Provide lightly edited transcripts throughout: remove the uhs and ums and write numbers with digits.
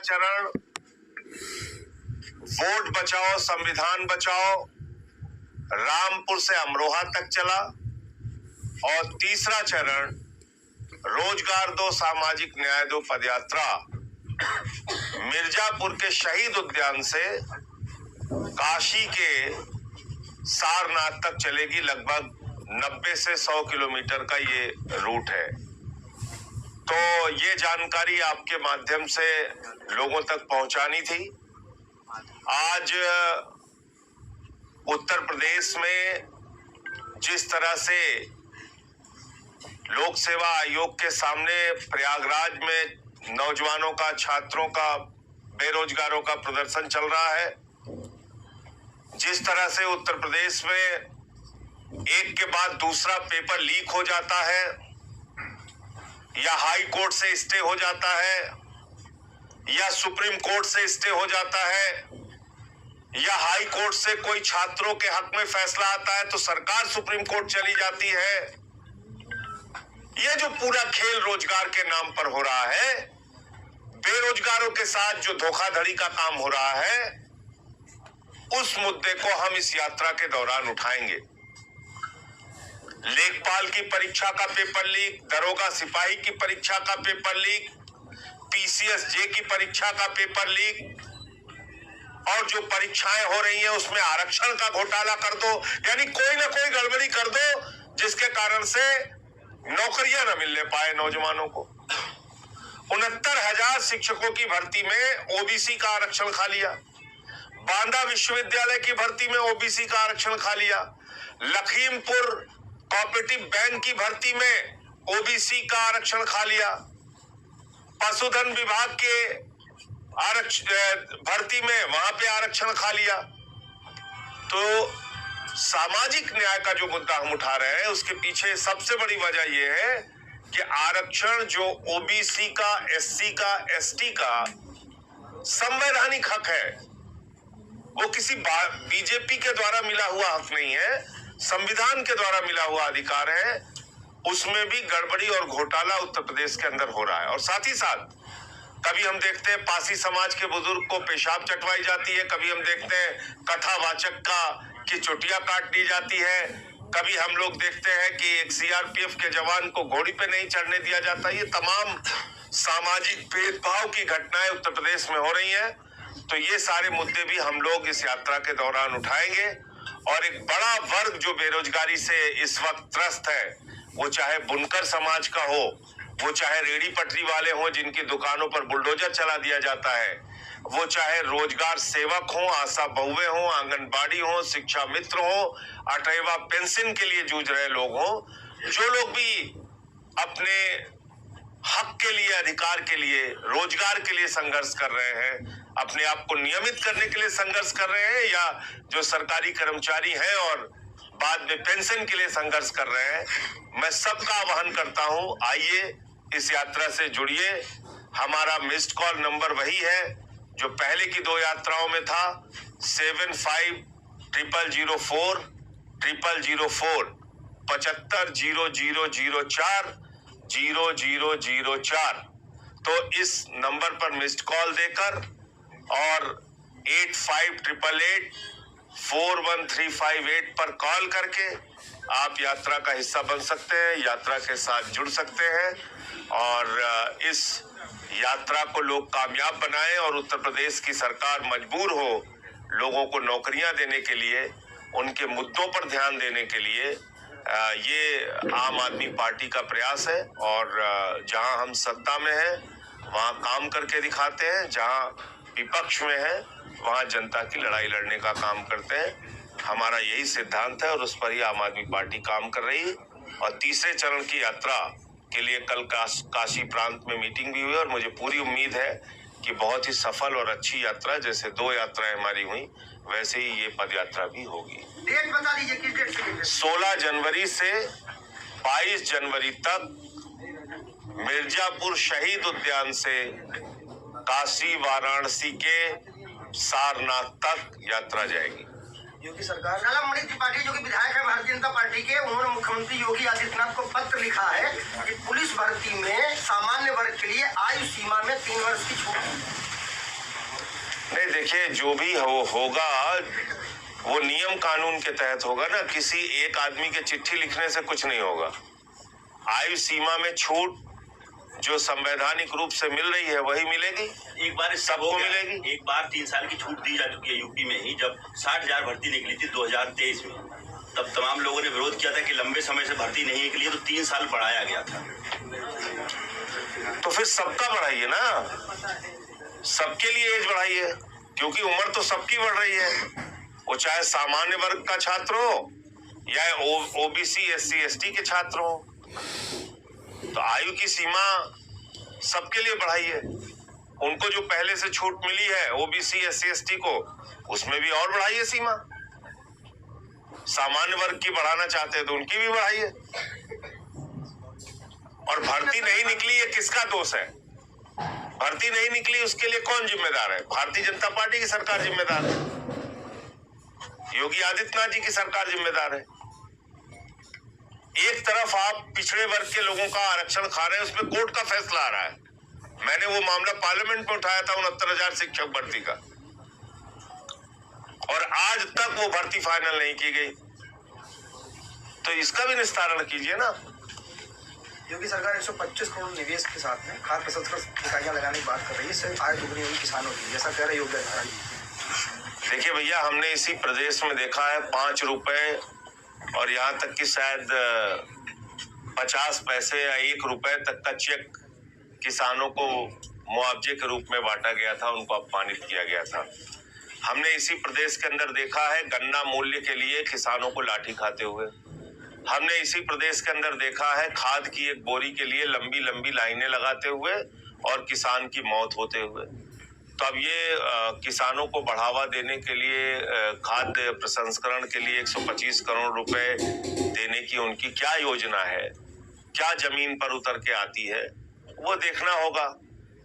चरण वोट बचाओ संविधान बचाओ रामपुर से अमरोहा तक चला और तीसरा चरण रोजगार दो सामाजिक न्याय दो पदयात्रा मिर्जापुर के शहीद उद्यान से काशी के सारनाथ तक चलेगी। लगभग 90 से 100 किलोमीटर का ये रूट है। तो ये जानकारी आपके माध्यम से लोगों तक पहुंचानी थी। आज उत्तर प्रदेश में जिस तरह से लोक सेवा आयोग के सामने प्रयागराज में नौजवानों का, छात्रों का, बेरोजगारों का प्रदर्शन चल रहा है, जिस तरह से उत्तर प्रदेश में एक के बाद दूसरा पेपर लीक हो जाता है या हाई कोर्ट से स्टे हो जाता है या सुप्रीम कोर्ट से स्टे हो जाता है या हाई कोर्ट से कोई छात्रों के हक में फैसला आता है तो सरकार सुप्रीम कोर्ट चली जाती है। ये जो पूरा खेल रोजगार के नाम पर हो रहा है, बेरोजगारों के साथ जो धोखाधड़ी का काम हो रहा है, उस मुद्दे को हम इस यात्रा के दौरान उठाएंगे। लेखपाल की परीक्षा का पेपर लीक, दरोगा सिपाही की परीक्षा का पेपर लीक, पीसीएसजे की परीक्षा का पेपर लीक और जो परीक्षाएं हो रही हैं उसमें आरक्षण का घोटाला कर दो, यानी कोई ना कोई गड़बड़ी कर दो जिसके कारण से नौकरियां न मिलने पाए नौजवानों को। 69,000 शिक्षकों की भर्ती में ओबीसी का आरक्षण खा लिया, बांदा विश्वविद्यालय की भर्ती में ओबीसी का आरक्षण खा लिया, लखीमपुर कोऑपरेटिव बैंक की भर्ती में ओबीसी का आरक्षण खा लिया, पशुधन विभाग के भर्ती में वहां पे आरक्षण खा लिया। तो सामाजिक न्याय का जो मुद्दा हम उठा रहे हैं उसके पीछे सबसे बड़ी वजह यह है कि आरक्षण जो ओबीसी का, एससी का, एसटी का संवैधानिक हक है, वो किसी बीजेपी के द्वारा मिला हुआ हक नहीं है, संविधान के द्वारा मिला हुआ अधिकार है। उसमें भी गड़बड़ी और घोटाला उत्तर प्रदेश के अंदर हो रहा है। और साथ ही साथ कभी हम देखते हैं पासी समाज के बुजुर्ग को पेशाब चटवाई जाती है, कभी हम देखते हैं कथावाचक की चुटिया काट दी जाती है, कभी हम लोग देखते हैं कि एक सीआरपीएफ के जवान को घोड़ी पे नहीं चढ़ने दिया जाता। ये तमाम सामाजिक भेदभाव की घटनाएं उत्तर प्रदेश में हो रही हैं। तो ये सारे मुद्दे भी हम लोग इस यात्रा के दौरान उठाएंगे। और एक बड़ा वर्ग जो बेरोजगारी से इस वक्त त्रस्त है, वो चाहे बुनकर समाज का हो, वो चाहे रेहड़ी पटरी वाले हों जिनकी दुकानों पर बुलडोजर चला दिया जाता है, वो चाहे रोजगार सेवक हों, आशा बहुएं हों, आंगनबाड़ी हों, शिक्षा मित्र हों, 8वां पेंशन के लिए जूझ रहे लोग हों, जो लोग भी अपने हक के लिए, अधिकार के लिए, रोजगार के लिए संघर्ष कर रहे हैं, अपने आप को नियमित करने के लिए संघर्ष कर रहे हैं, या जो सरकारी कर्मचारी हैं और बाद में पेंशन के लिए संघर्ष कर रहे हैं, मैं सबका आह्वान करता हूं, आइए इस यात्रा से जुड़िए। हमारा मिस्ड कॉल नंबर वही है जो पहले की 2 यात्राओं में था, 750004 0004 750004 0004। तो इस नंबर पर मिस्ड कॉल देकर और 8588841358 पर कॉल करके आप यात्रा का हिस्सा बन सकते हैं, यात्रा के साथ जुड़ सकते हैं और इस यात्रा को लोग कामयाब बनाएं और उत्तर प्रदेश की सरकार मजबूर हो लोगों को नौकरियां देने के लिए, उनके मुद्दों पर ध्यान देने के लिए। ये आम आदमी पार्टी का प्रयास है और जहां हम सत्ता में हैं वहां काम करके दिखाते हैं, जहां विपक्ष में है वहां जनता की लड़ाई लड़ने का काम करते हैं। हमारा यही सिद्धांत है और उस पर ही आम आदमी पार्टी काम कर रही है। और तीसरे चरण की यात्रा के लिए कल काशी प्रांत में मीटिंग भी हुई और मुझे पूरी उम्मीद है कि बहुत ही सफल और अच्छी यात्रा, जैसे 2 यात्राएं हमारी हुई वैसे ही ये पद यात्रा भी होगी। डेट बता दीजिए, किस डेट से? 16 जनवरी से 22 जनवरी तक मिर्जापुर शहीद उद्यान से काशी वाराणसी के सारनाथ तक यात्रा जाएगी। योगी सरकार मणि त्रिपाठी जो कि विधायक है भारतीय जनता पार्टी के, उन्होंने मुख्यमंत्री योगी आदित्यनाथ को पत्र लिखा है कि पुलिस भर्ती में सामान्य वर्ग के लिए आयु सीमा में 3 वर्ष की छूट देखिए जो भी होगा वो नियम कानून के तहत होगा ना। किसी एक आदमी के चिट्ठी लिखने से कुछ नहीं होगा। आयु सीमा में छूट जो संवैधानिक रूप से मिल रही है वही मिलेगी, एक बार सबको मिलेगी। एक बार 3 साल की छूट दी जा चुकी है यूपी में ही। जब 60,000 भर्ती निकली थी 2023 में, तब तमाम लोगों ने विरोध किया था कि लंबे समय से भर्ती नहीं निकली, तो 3 साल बढ़ाया गया था। तो फिर सबका बढ़ाइए ना, सबके लिए एज बढ़ाइए, क्योंकि उम्र तो सबकी बढ़ रही है। वो चाहे सामान्य वर्ग का छात्र हो या ओबीसी SC ST के छात्र हो, तो आयु की सीमा सबके लिए बढ़ाइए। उनको जो पहले से छूट मिली है ओबीसी SC ST को, उसमें भी और बढ़ाइए सीमा। सामान्य वर्ग की बढ़ाना चाहते हैं तो उनकी भी बढ़ाइए। और भर्ती नहीं निकली ये किसका दोष है? भर्ती नहीं निकली उसके लिए कौन जिम्मेदार है? भारतीय जनता पार्टी की सरकार जिम्मेदार है, योगी आदित्यनाथ जी की सरकार जिम्मेदार है। एक तरफ आप पिछड़े वर्ग के लोगों का आरक्षण खा रहे हैं, उसमें कोर्ट का फैसला आ रहा है। मैंने वो मामला पार्लियामेंट में उठाया था 69,000 शिक्षक भर्ती का, और आज तक वो भर्ती फाइनल नहीं की गई। तो इसका भी निस्तारण कीजिए ना। योगी सरकार 125 करोड़ निवेश के साथ में खाद्य प्रसंस्करण इकाइयां लगाने की बात कर रही है, इससे आय दोगुनी होगी किसानों की, जैसा कह रहे योगी आदित्यनाथ। देखिए भैया, हमने इसी प्रदेश में देखा है 5 रुपए और यहाँ तक कि शायद 50 पैसे या 1 रुपए तक का चेक किसानों को मुआवजे के रूप में बांटा गया था, उनको अपमानित किया गया था। हमने इसी प्रदेश के अंदर देखा है गन्ना मूल्य के लिए किसानों को लाठी खाते हुए। हमने इसी प्रदेश के अंदर देखा है खाद की एक बोरी के लिए लंबी लंबी लाइनें लगाते हुए और किसान की मौत होते हुए। तो अब ये किसानों को बढ़ावा देने के लिए खाद्य प्रसंस्करण के लिए 125 करोड़ रुपए देने की उनकी क्या योजना है, क्या जमीन पर उतर के आती है, वो देखना होगा।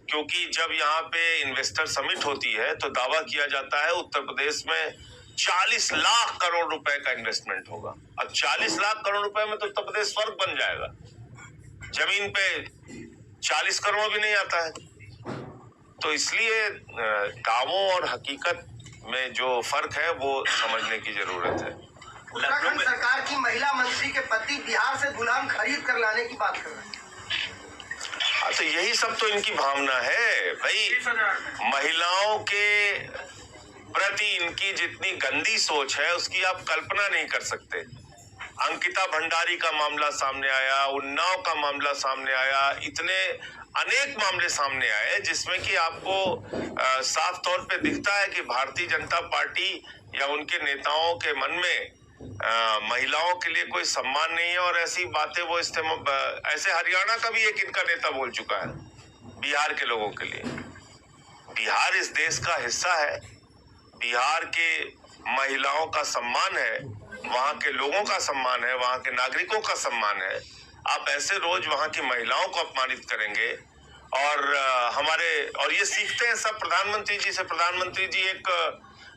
क्योंकि जब यहाँ पे इन्वेस्टर समिट होती है तो दावा किया जाता है उत्तर प्रदेश में 40 लाख करोड़ रुपए का इन्वेस्टमेंट होगा। अब 40 लाख करोड़ रुपए में तो उत्तर प्रदेश स्वर्ग बन जाएगा। जमीन पे 40 करोड़ भी नहीं आता है। तो इसलिए दावों और हकीकत में जो फर्क है वो समझने की जरूरत है। उत्तराखंड सरकार की महिला मंत्री के पति बिहार से गुलाम खरीद कर लाने की बात कर रहे हैं। हाँ, तो यही सब तो इनकी भावना है भाई। महिलाओं के प्रति इनकी जितनी गंदी सोच है उसकी आप कल्पना नहीं कर सकते। अंकिता भंडारी का मामला सामने आया, उन्नाव का मामला सामने आया, इतने अनेक मामले सामने आए जिसमें कि आपको साफ तौर पे दिखता है कि भारतीय जनता पार्टी या उनके नेताओं के मन में महिलाओं के लिए कोई सम्मान नहीं है। और ऐसी बातें वो ऐसे हरियाणा का भी एक इनका नेता बोल चुका है बिहार के लोगों के लिए। बिहार इस देश का हिस्सा है, बिहार के महिलाओं का सम्मान है, वहां के लोगों का सम्मान है, वहां के नागरिकों का सम्मान है। आप ऐसे रोज वहां की महिलाओं को अपमानित करेंगे और ये सीखते हैं सब प्रधानमंत्री जी से। प्रधानमंत्री जी एक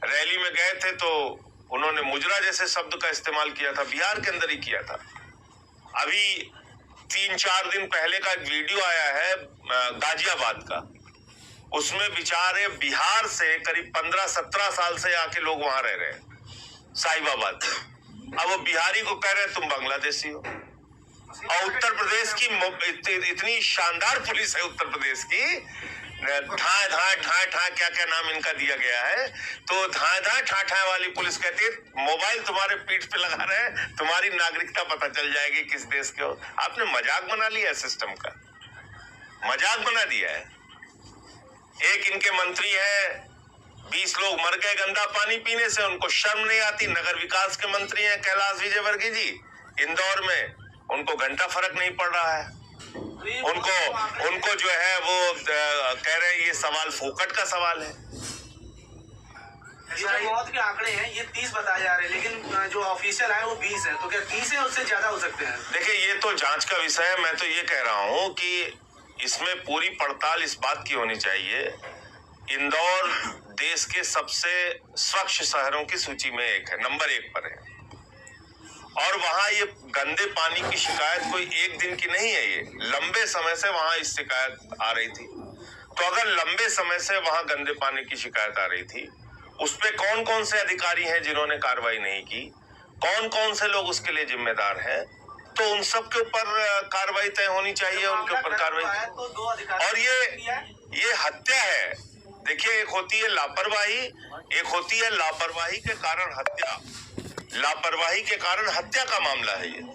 रैली में गए थे तो उन्होंने मुजरा जैसे शब्द का इस्तेमाल किया था, बिहार के अंदर ही किया था। अभी 3-4 दिन पहले का एक वीडियो आया है गाजियाबाद का, उसमें बेचारे बिहार से करीब 15-17 साल से आके लोग वहां रह रहे हैं साहिबाबाद। अब वो बिहारी को कह रहे हैं तुम बांग्लादेशी हो। और उत्तर प्रदेश की इतनी शानदार पुलिस है उत्तर प्रदेश की, ठाए ठाए ठाए ठाए क्या क्या नाम इनका दिया गया है, तो ठाए ठाए ठाए ठाए वाली पुलिस कहती है मोबाइल तुम्हारे पीठ पे लगा रहे हैं, तुम्हारी नागरिकता पता चल जाएगी किस देश के हो। आपने मजाक बना लिया है, सिस्टम का मजाक बना दिया है। एक इनके मंत्री है, 20 लोग मर गए गंदा पानी पीने से, उनको शर्म नहीं आती। नगर विकास के मंत्री हैं कैलाश विजयवर्गीय जी, इंदौर में उनको घंटा फर्क नहीं पड़ रहा है। उनको जो है वो कह रहे हैं ये सवाल फोकट का सवाल है। ये मौत के आंकड़े हैं, ये 30 बताए जा रहे हैं, लेकिन जो ऑफिशियल है वो 20 है। तो क्या 30 है, उससे ज्यादा हो सकते हैं? देखिए, ये तो जांच का विषय है। मैं तो ये कह रहा हूँ कि इसमें पूरी पड़ताल इस बात की होनी चाहिए। इंदौर देश के सबसे स्वच्छ शहरों की सूची में एक है, नंबर 1 पर है। और वहां ये गंदे पानी की शिकायत कोई एक दिन की नहीं है, ये लंबे समय से वहां इस शिकायत आ रही थी। तो अगर लंबे समय से वहां गंदे पानी की शिकायत आ रही थी, उस पे कौन कौन से अधिकारी हैं जिन्होंने कार्रवाई नहीं की, कौन कौन से लोग उसके लिए जिम्मेदार हैं, तो उन सब के ऊपर कार्रवाई तय होनी चाहिए, उनके ऊपर कार्रवाई। और ये हत्या है। देखिए, एक होती है लापरवाही, एक होती है लापरवाही के कारण हत्या। लापरवाही के कारण हत्या का मामला है ये।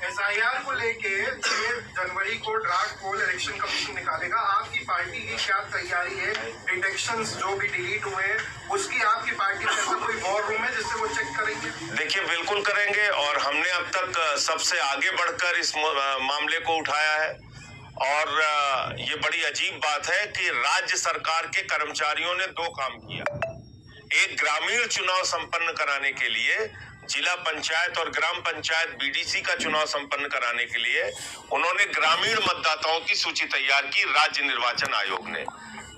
SIR को लेके 6 जनवरी को ड्राफ्ट पोल इलेक्शन कमीशन निकालेगा। आपकी पार्टी की क्या तैयारी है? इंडेक्शंस जो भी डिलीट हुए हैं, उसकी आपकी पार्टी में ऐसा कोई वॉर रूम है जिससे वो चेक करेंगे? देखिए, बिल्कुल करेंगे, और हमने अब तक सबसे आगे बढ़कर इस मामले को उठाया है। और ये बड़ी अजीब बात है कि राज्य सरकार के कर्मचारियों ने 2 काम किया। एक, ग्रामीण चुनाव संपन्न कराने के लिए, जिला पंचायत और ग्राम पंचायत BDC का चुनाव संपन्न कराने के लिए उन्होंने ग्रामीण मतदाताओं की सूची तैयार की राज्य निर्वाचन आयोग ने।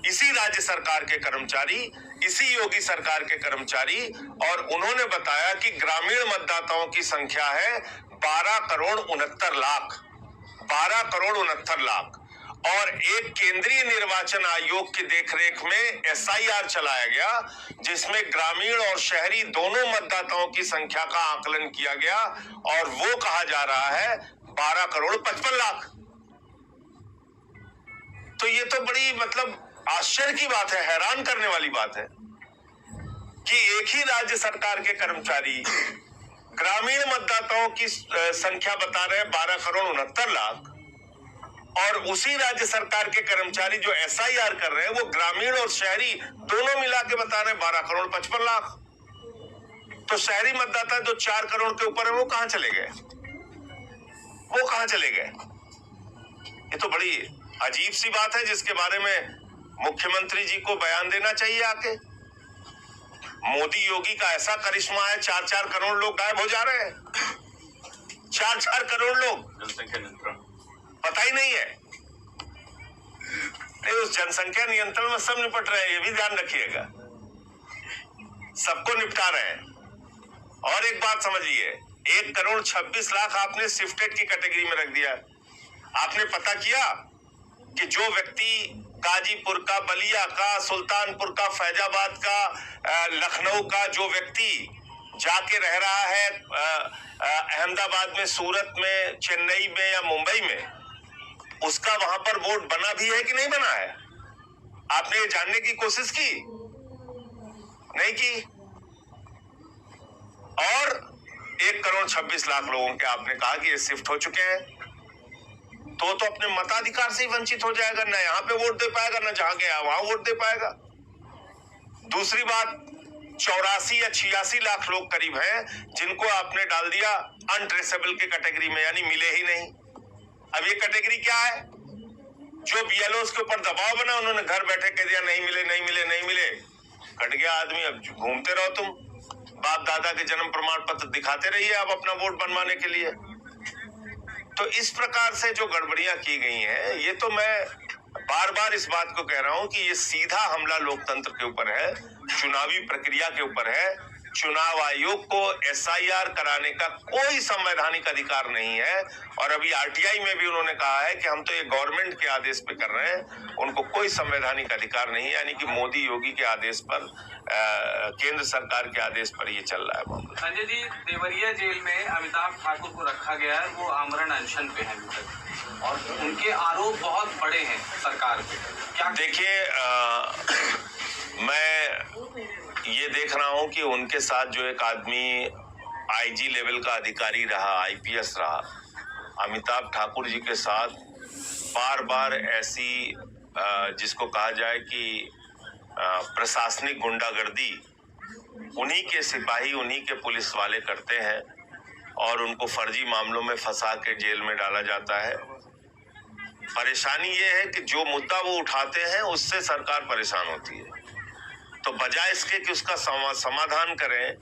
इसी राज्य सरकार के कर्मचारी, इसी योगी सरकार के कर्मचारी, और उन्होंने बताया कि ग्रामीण मतदाताओं की संख्या है 12 करोड़ 69 लाख। 12 करोड़ 69 लाख। और एक केंद्रीय निर्वाचन आयोग की देखरेख में SIR चलाया गया, जिसमें ग्रामीण और शहरी दोनों मतदाताओं की संख्या का आकलन किया गया, और वो कहा जा रहा है 12 करोड़ 55 लाख। तो ये तो बड़ी मतलब आश्चर्य की बात है, हैरान करने वाली बात है कि एक ही राज्य सरकार के कर्मचारी ग्रामीण मतदाताओं की संख्या बता रहे हैं 12 करोड़ 69 लाख, और उसी राज्य सरकार के कर्मचारी जो SIR कर रहे हैं वो ग्रामीण और शहरी दोनों मिला के बता रहे हैं 12 करोड़ 55 लाख। तो शहरी मतदाता जो 4 करोड़ के ऊपर है वो कहां चले गए? वो कहां चले गए? ये तो बड़ी अजीब सी बात है, जिसके बारे में मुख्यमंत्री जी को बयान देना चाहिए आके। मोदी योगी का ऐसा करिश्मा है, 4-4 करोड़ लोग गायब हो जा रहे हैं। 4-4 करोड़ लोग, जनसंख्या नियंत्रण पता ही नहीं है। नहीं, उस जनसंख्या नियंत्रण में सब निपट रहे हैं, ये भी ध्यान रखिएगा, सबको निपटा रहे हैं। और एक बात समझिए, 1 करोड़ 26 लाख आपने शिफ्टेड की कैटेगरी में रख दिया। आपने पता किया कि जो व्यक्ति गाजीपुर का, बलिया का, सुल्तानपुर का, फैजाबाद का, लखनऊ का जो व्यक्ति जाके रह रहा है अहमदाबाद में, सूरत में, चेन्नई में या मुंबई में, उसका वहां पर वोट बना भी है कि नहीं बना है? आपने ये जानने की कोशिश की? नहीं की। और 1 करोड़ 26 लाख लोगों के आपने कहा कि ये शिफ्ट हो चुके हैं, तो अपने मताधिकार से ही वंचित हो जाएगा, ना यहाँ पे वोट दे पाएगा, ना जहां गया वहां वोट दे पाएगा। दूसरी बात, 84 या 86 लाख लोग करीब हैं जिनको आपने डाल दिया अनट्रेसेबल की कैटेगरी में, यानी मिले ही नहीं। अब ये कैटेगरी क्या है? जो BLOs के ऊपर दबाव बना, उन्होंने घर बैठे कह दिया नहीं मिले, नहीं मिले, नहीं मिले, कट गया आदमी। अब घूमते रहो तुम, बाप दादा के जन्म प्रमाण पत्र दिखाते रहिए आप अपना वोट बनवाने के लिए। तो इस प्रकार से जो गड़बड़ियां की गई हैं, ये तो मैं बार बार इस बात को कह रहा हूं कि ये सीधा हमला लोकतंत्र के ऊपर है, चुनावी प्रक्रिया के ऊपर है। चुनाव आयोग को SIR कराने का कोई संवैधानिक अधिकार नहीं है, और अभी RTI में भी उन्होंने कहा है कि हम तो ये गवर्नमेंट के आदेश पे कर रहे हैं, उनको कोई संवैधानिक अधिकार नहीं है, यानी कि मोदी योगी के आदेश पर, केंद्र सरकार के आदेश पर ये चल रहा है मामला। संजय जी, देवरिया जेल में अमिताभ ठाकुर को रखा गया है, वो आमरण अनशन पे है अभी तक, और उनके आरोप बहुत बड़े हैं सरकार पे। क्या देखिए, मैं ये देख रहा हूं कि उनके साथ जो एक आदमी IG लेवल का अधिकारी रहा, IPS रहा, अमिताभ ठाकुर जी के साथ बार बार ऐसी जिसको कहा जाए कि प्रशासनिक गुंडागर्दी उन्हीं के सिपाही, उन्हीं के पुलिस वाले करते हैं, और उनको फर्जी मामलों में फंसा के जेल में डाला जाता है। परेशानी ये है कि जो मुद्दा वो उठाते हैं उससे सरकार परेशान होती है। तो बजाय इसके कि उसका समाधान करें,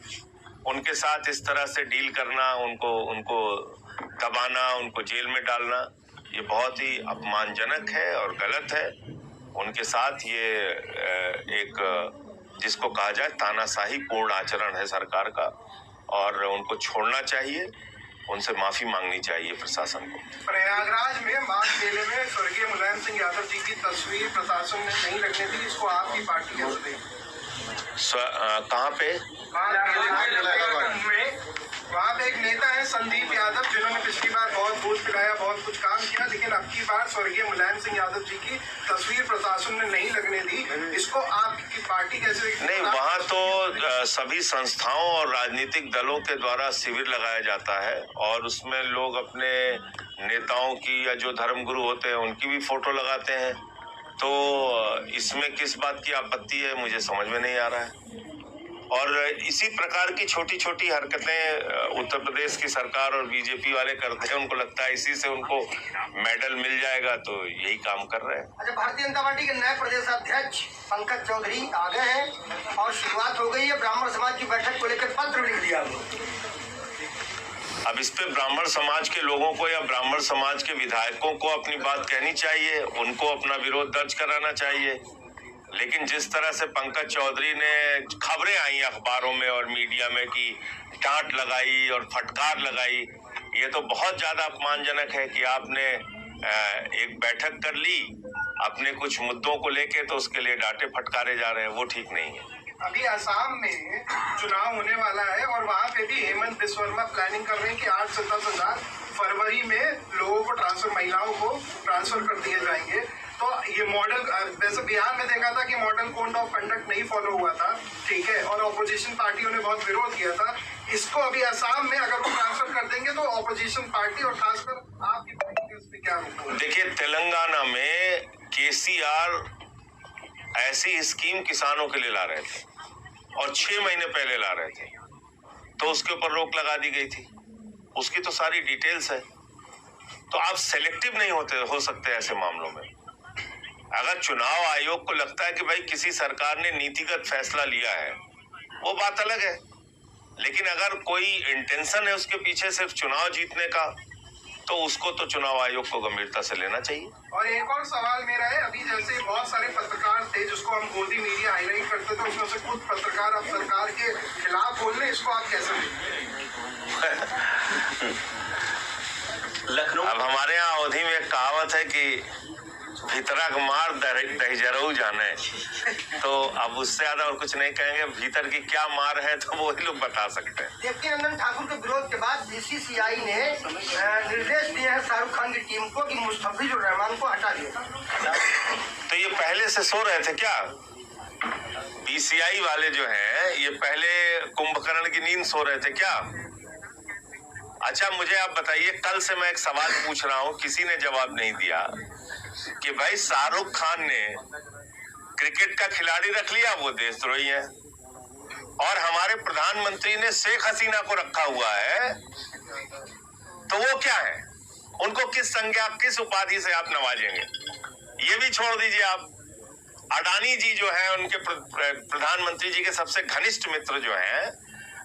उनके साथ इस तरह से डील करना, उनको दबाना, उनको जेल में डालना, ये बहुत ही अपमानजनक है और गलत है। उनके साथ ये एक जिसको कहा जाए तानाशाही पूर्ण आचरण है सरकार का, और उनको छोड़ना चाहिए। उनसे माफी मांगनी चाहिए प्रशासन को। प्रयागराज में माघ मेले में स्वर्गीय मुलायम सिंह यादव जी की तस्वीर प्रशासन ने नहीं लगने दी, इसको आपकी पार्टी कैसे देगी? कहाँ पे? वहाँ पे एक नेता है संदीप यादव, जिन्होंने पिछली बार बहुत दूध पिलाया, बहुत कुछ काम किया, लेकिन अब की बार स्वर्गीय मुलायम सिंह यादव जी की तस्वीर प्रशासन ने नहीं लगने दी, इसको आपकी पार्टी कैसे? नहीं, वहाँ तो सभी संस्थाओं और राजनीतिक दलों के द्वारा शिविर लगाया जाता है और उसमें लोग अपने नेताओं की या जो धर्मगुरु होते हैं उनकी भी फोटो लगाते हैं, तो इसमें किस बात की आपत्ति है मुझे समझ में नहीं आ रहा है। और इसी प्रकार की छोटी छोटी हरकतें उत्तर प्रदेश की सरकार और बीजेपी वाले करते हैं, उनको लगता है इसी से उनको मेडल मिल जाएगा, तो यही काम कर रहे हैं। अच्छा, भारतीय जनता पार्टी के नए प्रदेश अध्यक्ष पंकज चौधरी आ गए हैं और शुरुआत हो गई है ब्राह्मण समाज की बैठक को लेकर पत्र लिख दिया। अब इस पे ब्राह्मण समाज के लोगों को या ब्राह्मण समाज के विधायकों को अपनी बात कहनी चाहिए, उनको अपना विरोध दर्ज कराना चाहिए। लेकिन जिस तरह से पंकज चौधरी ने खबरें आई अखबारों में और मीडिया में कि डांट लगाई और फटकार लगाई, ये तो बहुत ज्यादा अपमानजनक है कि आपने एक बैठक कर ली अपने कुछ मुद्दों को लेके, तो उसके लिए डांटे फटकारे जा रहे हैं, वो ठीक नहीं है। अभी असम में चुनाव होने वाला है और वहाँ पे भी हेमंत बिस्वर्मा प्लानिंग कर रहे हैं कि 8 से 10 हजार फरवरी में लोगों को ट्रांसफर, महिलाओं को ट्रांसफर कर दिए जाएंगे। तो ये मॉडल, वैसे बिहार में देखा था कि मॉडल कोड ऑफ कंडक्ट नहीं फॉलो हुआ था, ठीक है, और ऑपोजिशन पार्टियों ने बहुत विरोध किया था। इसको अभी असम में अगर वो ट्रांसफर कर देंगे तो ऑपोजिशन पार्टी और खासकर आपकी पार्टी उस पर क्या रोक? देखिए, तेलंगाना में केसीआर ऐसी स्कीम किसानों के लिए ला रहे थे और 6 महीने पहले ला रहे थे, तो उसके ऊपर रोक लगा दी गई थी। उसकी तो सारी डिटेल्स है। तो आप सेलेक्टिव नहीं हो सकते ऐसे मामलों में। अगर चुनाव आयोग को लगता है कि भाई किसी सरकार ने नीतिगत फैसला लिया है, वो बात अलग है, लेकिन अगर कोई इंटेंशन है उसके पीछे सिर्फ चुनाव जीतने का, तो उसको तो चुनाव आयोग को गंभीरता से लेना चाहिए। और एक और सवाल मेरा है, अभी जैसे बहुत सारे पत्रकार थे जिसको हम गोदी मीडिया हाईलाइट करते थे, उसमें से कुछ पत्रकार अब सरकार के खिलाफ बोल रहे, इसको आप कैसे लखनऊ? अब हमारे यहाँ अवधि में एक कहावत है कि भीतरा का मार दहिजरऊ जाने, तो अब उससे ज्यादा और कुछ नहीं कहेंगे। भीतर की क्या मार है तो वो ही लोग बता सकते हैं। देवकी नंदन ठाकुर के विरोध के बाद बीसीसीआई ने निर्देश दिए हैं शाहरुख खान की टीम को कि मुस्तफिजुर रहमान को हटा दिया। तो ये पहले से सो रहे थे क्या? बीसीसीआई वाले जो हैं ये पहले कुंभकर्ण की नींद सो रहे थे क्या? अच्छा, मुझे आप बताइए, कल से मैं एक सवाल पूछ रहा हूँ, किसी ने जवाब नहीं दिया कि भाई शाहरुख खान ने क्रिकेट का खिलाड़ी रख लिया, वो देशद्रोही है, और हमारे प्रधानमंत्री ने शेख हसीना को रखा हुआ है, तो वो क्या है? उनको किस संज्ञा, किस उपाधि से आप नवाजेंगे? ये भी छोड़ दीजिए आप। अडानी जी जो है, उनके प्रधानमंत्री जी के सबसे घनिष्ठ मित्र जो हैं,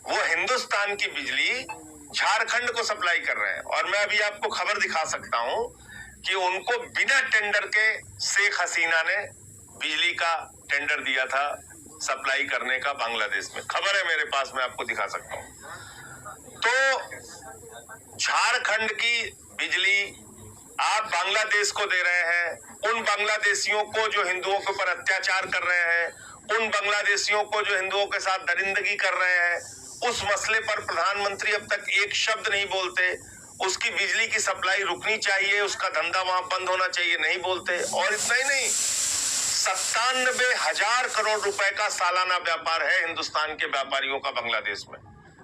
वो हिंदुस्तान की बिजली झारखंड को सप्लाई कर रहे हैं, और मैं अभी आपको खबर दिखा सकता हूं कि उनको बिना टेंडर के शेख हसीना ने बिजली का टेंडर दिया था सप्लाई करने का बांग्लादेश में। खबर है मेरे पास, मैं आपको दिखा सकता हूं। तो झारखंड की बिजली आप बांग्लादेश को दे रहे हैं, उन बांग्लादेशियों को जो हिंदुओं के ऊपर अत्याचार कर रहे हैं, उन बांग्लादेशियों को जो हिंदुओं के साथ दरिंदगी कर रहे हैं, उस मसले पर प्रधानमंत्री अब तक एक शब्द नहीं बोलते। उसकी बिजली की सप्लाई रुकनी चाहिए, उसका धंधा वहां बंद होना चाहिए, नहीं बोलते। और इतना ही नहीं, 97,000 करोड़ रुपए का सालाना व्यापार है हिंदुस्तान के व्यापारियों का बांग्लादेश में।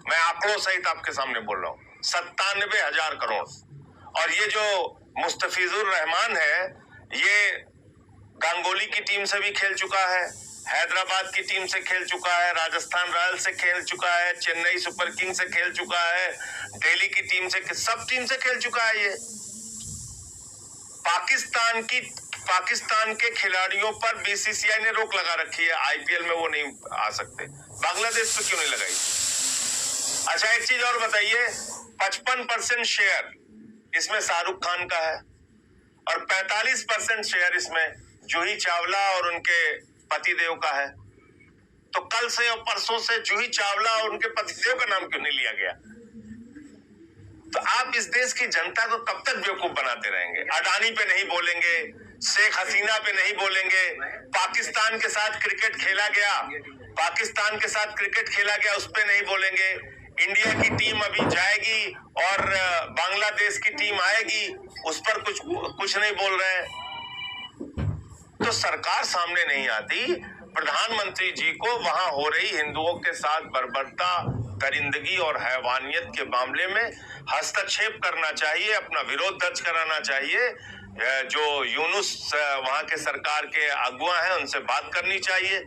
मैं आंकड़ों सहित आपके सामने बोल रहा हूँ, 97,000 करोड़। और ये जो मुस्तफिजुर रहमान है, ये गांगुली की टीम से भी खेल चुका है, हैदराबाद की टीम से खेल चुका है, राजस्थान रॉयल्स से खेल चुका है, चेन्नई सुपर किंग से खेल चुका है, दिल्ली की टीम से, सब टीम से खेल चुका है। ये पाकिस्तान के खिलाड़ियों पर बीसीसीआई ने रोक लगा रखी है, आईपीएल में वो नहीं आ सकते। बांग्लादेश पे क्यों नहीं लगाई? अच्छा, एक चीज और बताइए, 55% शेयर इसमें शाहरुख खान का है और 45% शेयर इसमें जूही चावला और उनके पतिदेव का है। तो कल से और परसों से जूही चावला और उनके पतिदेव का नाम क्यों नहीं लिया गया? तो आप इस देश की जनता को कब तक बेवकूफ बनाते रहेंगे? अडानी पे नहीं बोलेंगे, शेख हसीना पे नहीं बोलेंगे, पाकिस्तान के साथ क्रिकेट खेला गया, पाकिस्तान के साथ क्रिकेट खेला गया उस पे नहीं बोलेंगे, इंडिया की टीम अभी जाएगी और बांग्लादेश की टीम आएगी उस पर कुछ नहीं बोल रहे हैं। तो सरकार सामने नहीं आती। प्रधानमंत्री जी को वहां हो रही हिंदुओं के साथ बर्बरता, दरिंदगी और हैवानियत के मामले में हस्तक्षेप करना चाहिए, अपना विरोध दर्ज कराना चाहिए। जो यूनुस वहां के सरकार के अगुआ हैं उनसे बात करनी चाहिए।